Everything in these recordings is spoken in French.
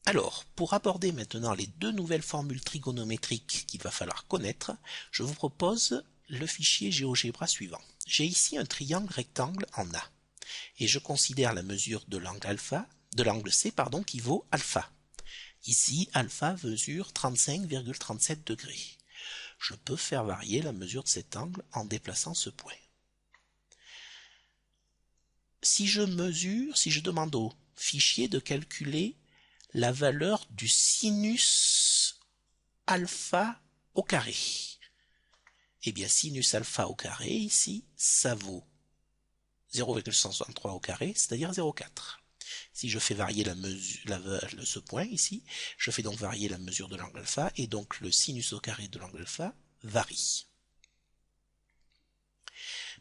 Alors, pour aborder maintenant les deux nouvelles formules trigonométriques qu'il va falloir connaître, je vous propose le fichier GeoGebra suivant. J'ai ici un triangle rectangle en A, et je considère la mesure de l'angle C, qui vaut alpha. Ici, alpha mesure 35,37 degrés. Je peux faire varier la mesure de cet angle en déplaçant ce point. Si je demande au fichier de calculer la valeur du sinus alpha au carré, eh bien sinus alpha au carré ici, ça vaut 0,163 au carré, c'est-à-dire 0,4. Si je fais varier ce point ici, je fais donc varier la mesure de l'angle alpha, et donc le sinus au carré de l'angle alpha varie.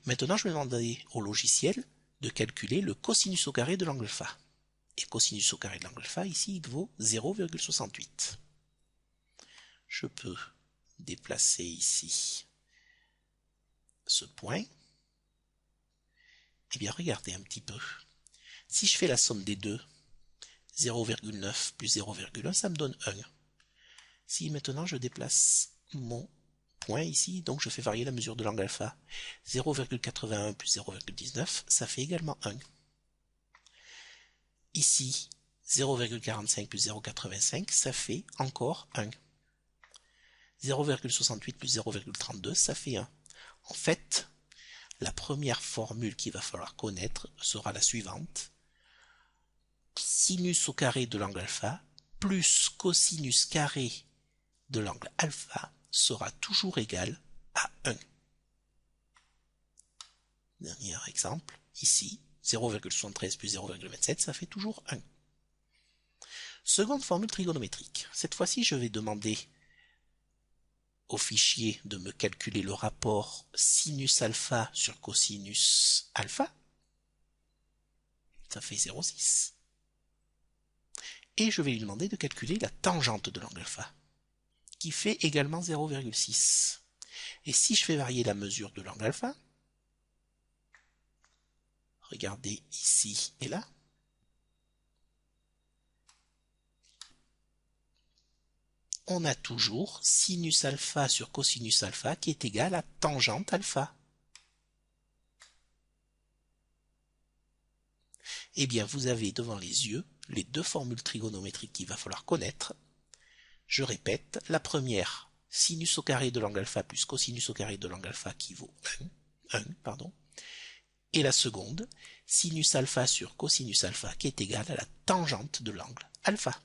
Maintenant, je vais demander au logiciel de calculer le cosinus au carré de l'angle alpha. Et cosinus au carré de l'angle alpha, ici, il vaut 0,68. Je peux déplacer ici ce point. Eh bien, regardez un petit peu. Si je fais la somme des deux, 0,9 plus 0,1, ça me donne 1. Si maintenant je déplace mon point ici, donc je fais varier la mesure de l'angle alpha, 0,81 plus 0,19, ça fait également 1. Ici, 0,45 plus 0,85, ça fait encore 1. 0,68 plus 0,32, ça fait 1. En fait, la première formule qu'il va falloir connaître sera la suivante. Sinus au carré de l'angle alpha plus cosinus carré de l'angle alpha sera toujours égal à 1. Dernier exemple, ici, 0,73 plus 0,27, ça fait toujours 1. Seconde formule trigonométrique. Cette fois-ci, je vais demander au fichier de me calculer le rapport sinus alpha sur cosinus alpha. Ça fait 0,6. Et je vais lui demander de calculer la tangente de l'angle alpha, qui fait également 0,6. Et si je fais varier la mesure de l'angle alpha, regardez ici et là, on a toujours sinus alpha sur cosinus alpha qui est égal à tangente alpha. Eh bien, vous avez devant les yeux les deux formules trigonométriques qu'il va falloir connaître. Je répète, la première, sinus au carré de l'angle alpha plus cosinus au carré de l'angle alpha qui vaut 1, et la seconde, sinus alpha sur cosinus alpha qui est égal à la tangente de l'angle alpha.